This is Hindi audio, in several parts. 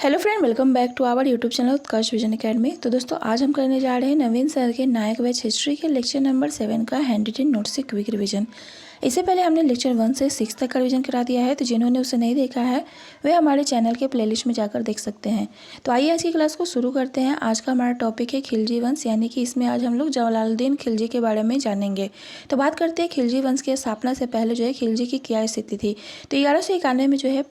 Hello friend, welcome back to our YouTube channel Utkarsh Vision Academy. तो दोस्तों आज हम करने जा रहे हैं नवीन सर के नायक बैच हिस्ट्री के लेक्चर नंबर 7 का हैंड रिटन नोट से क्विक रिवीजन। इससे पहले हमने लेक्चर 1 से 6 तक का रिवीजन करा दिया है, तो जिन्होंने उसे नहीं देखा है वे हमारे चैनल के प्लेलिस्ट में जाकर देख सकते हैं। तो आइए आज की क्लास को शुरू करते हैं। आज का हमारा टॉपिक है खिलजी वंश, यानी कि इसमें आज हम लोग जलालुद्दीन खिलजी के बारे में जानेंगे। तो बात करते हैं खिलजी वंश की स्थापना से पहले जो है खिलजी की क्या स्थिति थी। तो 1191 में जो है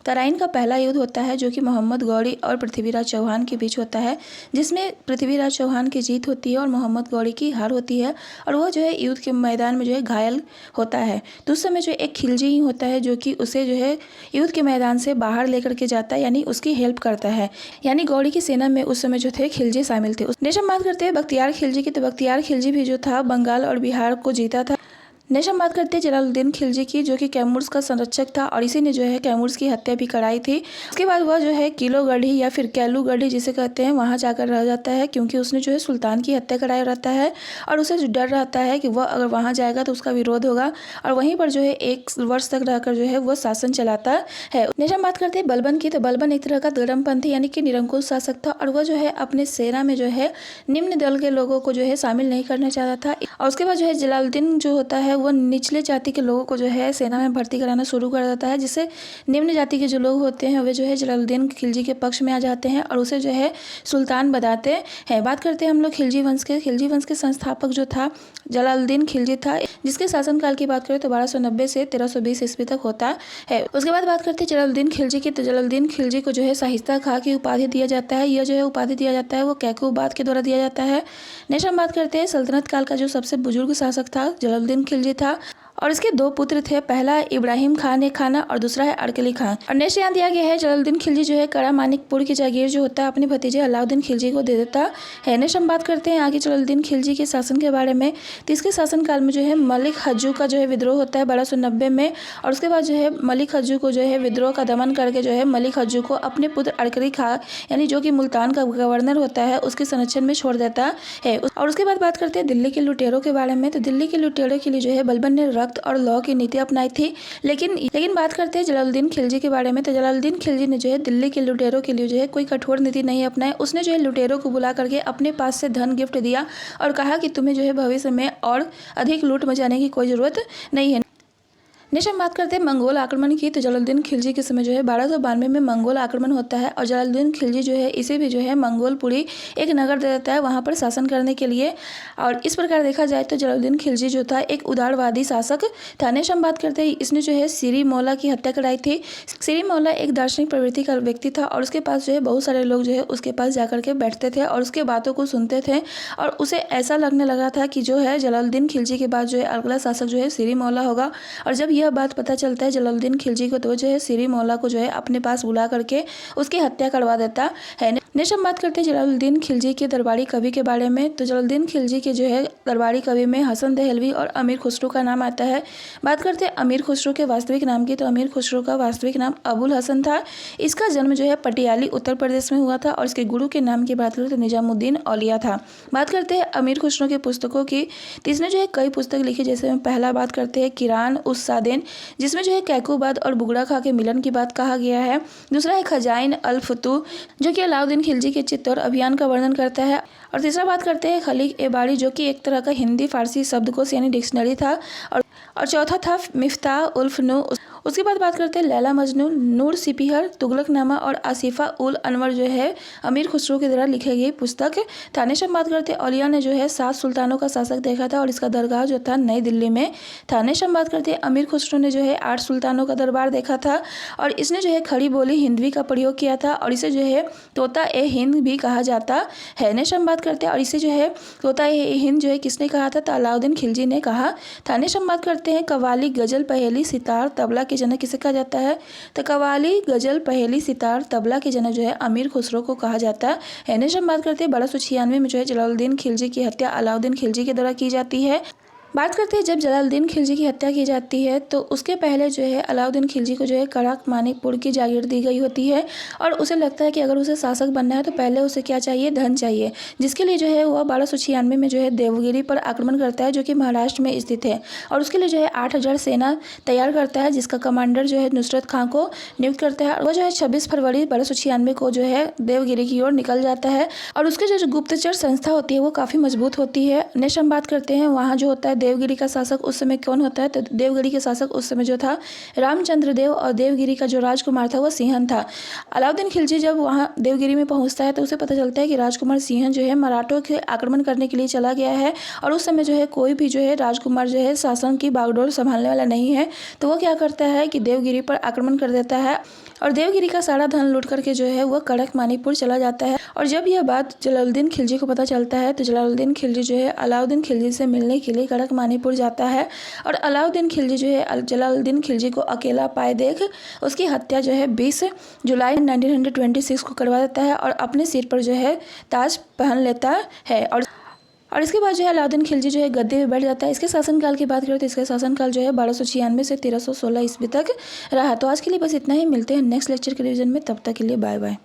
तराइन का पहला युद्ध होता है, जो कि मोहम्मद गौरी और पृथ्वीराज चौहान के बीच होता है, जिसमें पृथ्वीराज चौहान की जीत होती है और मोहम्मद गौरी की हार होती है और वह जो है युद्ध के मैदान में जो है घायल होता है। तो उस समय जो एक खिलजी ही होता है जो कि उसे जो है युद्ध के मैदान से बाहर लेकर के जाता है, यानी उसकी हेल्प करता है। यानी गौरी की सेना में उस समय जो थे खिलजी शामिल थे। नेक्स्ट हम बात करते हैं बख्तियार खिलजी की। तो बख्तियार खिलजी भी जो था बंगाल और बिहार को जीता था। नेक्स्ट हम बात करते हैं जलालुद्दीन खिलजी की, जो कि कैमूर्स का संरक्षक था और इसी ने जो है कैमूर्स की हत्या भी कराई थी। उसके बाद वह जो है किलोगढ़ी या फिर कैलूगढ़ी जिसे कहते हैं वहां जाकर रह जाता है, क्योंकि उसने जो है सुल्तान की हत्या कराया रहता है और उसे डर रहता है कि वह अगर वहां जाएगा तो उसका विरोध होगा और वहीं पर जो है 1 वर्ष तक रहकर जो है वह शासन चलाता है। नेक्स्ट हम बात करते हैं बलबन की। तो बलबन एक तरह का धर्मपंथी यानी कि निरंकुश शासक था और वह जो है अपने सेना में जो है निम्न दल के लोगों को जो है शामिल नहीं करना चाहता था। और उसके बाद जो है जलालुद्दीन जो होता है वह निचले जाति के लोगों को जो है सेना में भर्ती कराना शुरू कर देता है, जिससे निम्न जाति के जो लोग होते हैं वे जो है जलालुद्दीन खिलजी के पक्ष में आ जाते हैं और उसे जो है सुल्तान बताते हैं। बात करते हैं हम लोग खिलजी वंश के। खिलजी वंश के संस्थापक जो था जलालुद्दीन खिलजी था, जिसके शासनकाल की बात करें तो 1290 से 1320 ईस्वी तक होता है। उसके बाद बात करते हैं जलालुद्दीन खिलजी की। तो जलालुद्दीन खिलजी को जो है शाहिस्ता खां की उपाधि दिया जाता है। यह जो है उपाधि दिया जाता है वो कैकूबाद के द्वारा दिया जाता है। नेक्स्ट हम बात करते हैं सल्तनत काल का जो सबसे बुजुर्ग शासक था जलालुद्दीन खिलजी था और इसके 2 पुत्र थे, पहला इब्राहिम खान खाना और दूसरा है अरकली खान। और नेक्स्ट यहाँ दिया गया है जलालुद्दीन खिलजी जो है कड़ा मानिकपुर की जागीर जो होता है अपने भतीजे अलाउद्दीन खिलजी को दे देता है। नेक्स्ट हम बात करते हैं आगे जलालुद्दीन खिलजी के शासन के बारे में। तो इसके शासनकाल में जो है मलिक हज्जू का जो है विद्रोह होता है 1290 में और उसके बाद जो है मलिक हज्जू को जो है विद्रोह का दमन करके जो है मलिक हज्जू को अपने पुत्र अरकली खां यानी जो कि मुल्तान का गवर्नर होता है उसके संरक्षण में छोड़ देता है। और उसके बाद बात करते हैं दिल्ली के लुटेरों के बारे में। तो दिल्ली के लुटेरों के लिए जो है बलबन ने रक्त और लौ की नीति अपनाई थी। लेकिन बात करते हैं जलालुद्दीन खिलजी के बारे में। तो जलालुद्दीन खिलजी ने जो है दिल्ली के लुटेरों के लिए जो है कोई कठोर नीति नहीं अपनाई। उसने जो है लुटेरों को बुला करके अपने पास से धन गिफ्ट दिया और कहा कि तुम्हें जो है भविष्य में और अधिक लूट मचाने की कोई जरूरत नहीं है। नेक्स्ट हम बात करते हैं मंगोल आक्रमण की। तो जलालुद्दीन खिलजी के समय जो है 1292 में मंगोल आक्रमण होता है और जलालुद्दीन खिलजी जो है इसे भी जो है मंगोलपुरी एक नगर दे देता है वहाँ पर शासन करने के लिए। और इस प्रकार देखा जाए तो जलालुद्दीन खिलजी जो था एक उदारवादी शासक था। नेक्स्ट हम बात करते हैं इसने जो है सिरी मौला की हत्या कराई थी। सिरी मौला एक दार्शनिक प्रवृत्ति का व्यक्ति था और उसके पास जो है बहुत सारे लोग जो है उसके पास जाकर के बैठते थे और उसके बातों को सुनते थे और उसे ऐसा लगने लगा था कि जो है जलालुद्दीन खिलजी के बाद जो है अगला शासक जो है सिरी मौला होगा। और जब यह बात पता चलता है जलालुद्दीन खिलजी को तो जो है सिरी मौला को जो है अपने पास बुला करके उसकी हत्या करवा देता है। नेक्स्ट हम बात करते हैं जलालुद्दीन खिलजी के दरबारी कवि के बारे में। तो जलालुद्दीन खिलजी के जो है दरबारी कवि में हसन दहलवी और अमीर खुसरो का नाम आता है। बात करते हैं अमीर खुसरो के वास्तविक नाम की। तो अमीर खुसरो का वास्तविक नाम अबुल हसन था। इसका जन्म जो है पटियाली उत्तर प्रदेश में हुआ था और इसके गुरु के नाम की बात करें तो निजामुद्दीन औलिया था। बात करते हैं अमीर खुसरो के पुस्तकों की। तो इसने जो है कई पुस्तक लिखी, जैसे पहला बात करते हैं किरान उस सादेन, जिसमें जो है कैकूबाद और बुगड़ा खां के मिलन की बात कहा गया है। दूसरा है खजाइन अल फतू जो कि अलाउद्दीन खिलजी के चित्तौड़ अभियान का वर्णन करता है। और तीसरा बात करते हैं खलीक ए बारी जो कि एक तरह का हिंदी फारसी शब्दकोश यानी डिक्शनरी था। और चौथा था मिफ्ताह उल्फ नू। उसके बाद बात करते हैं लैला मजनू, नूर सिपिहर, तुगलकनामा और आसिफा उल अनवर जो है अमीर खुसरो के द्वारा लिखी गई पुस्तक। थानेश हम बात करते हैं औलिया ने जो है 7 सुल्तानों का शासक देखा था और इसका दरगाह जो था नई दिल्ली में। थानेश हम बात करते हैं अमीर खुसरो ने जो है 8 सुल्तानों का दरबार देखा था और इसने जो है खड़ी बोली हिंदवी का प्रयोग किया था और इसे जो है तोता ए हिंद भी कहा जाता है। नेक्स्ट हम बात करते हैं और इसे जो है तोता ए हिंद जो है किसने कहा था, तो अलाउद्दीन खिलजी ने कहा था। नेक्स्ट हम बात करते हैं कव्वाली, गजल, पहेली, सितार, तबला के जनक किसे कहा जाता है, तो कव्वाली, गजल, पहेली, सितार, तबला के जनक जो है अमीर खुसरो को कहा जाता है। नेक्स्ट हम बात करते हैं 1296 में जो है जलालुद्दीन खिलजी की हत्या अलाउद्दीन खिलजी के द्वारा की जाती है। बात करते हैं जब जलालुद्दीन खिलजी की हत्या की जाती है तो उसके पहले जो है अलाउद्दीन खिलजी को जो है कड़क मानिकपुर की जागीर दी गई होती है और उसे लगता है कि अगर उसे शासक बनना है तो पहले उसे क्या चाहिए, धन चाहिए, जिसके लिए जो है वह 1296 में जो है देवगिरी पर आक्रमण करता है जो कि महाराष्ट्र में स्थित है और उसके लिए जो है 8000 सेना तैयार करता है जिसका कमांडर जो है नुसरत खां को नियुक्त करता है और वह जो है 26 फरवरी 1296 को जो है देवगिरी की ओर निकल जाता है और उसकी जो गुप्तचर संस्था होती है वो काफ़ी मजबूत होती है। नेक्स्ट हम बात करते हैं वहाँ जो होता है देवगिरी का शासक उस समय कौन होता है, तो देवगिरी के शासक उस समय जो था रामचंद्र देव और देवगिरी का जो राजकुमार था वो सिंहन था। अलाउद्दीन खिलजी जब वहाँ देवगिरी में पहुँचता है तो उसे पता चलता है कि राजकुमार सिंहन जो है मराठों के आक्रमण करने के लिए चला गया है और उस समय जो है कोई भी जो है राजकुमार जो है शासन की बागडोर संभालने वाला नहीं है, तो वो क्या करता है कि देवगिरी पर आक्रमण कर देता है और देवगिरी का सारा धन लूट करके जो है वह कड़क मानिकपुर चला जाता है। और जब यह बात जलालुद्दीन खिलजी को पता चलता है तो जलालुद्दीन खिलजी जो है अलाउद्दीन खिलजी से मिलने के लिए कड़क मानिकपुर जाता है और अलाउद्दीन खिलजी जो है जलालुद्दीन खिलजी को अकेला पाए देख उसकी हत्या जो है 20 जुलाई 1926 को करवा देता है और अपने सिर पर जो है ताज पहन लेता है और इसके बाद जो है अलाउद्दीन खिलजी जो है गद्दी पे बैठ जाता है। इसके शासनकाल की बात करें तो इसका शासनकाल जो है 1296 से 1316 ईस्वी तक रहा। तो आज के लिए बस इतना ही, मिलते हैं नेक्स्ट लेक्चर के रिवीजन में, तब तक के लिए बाय बाय।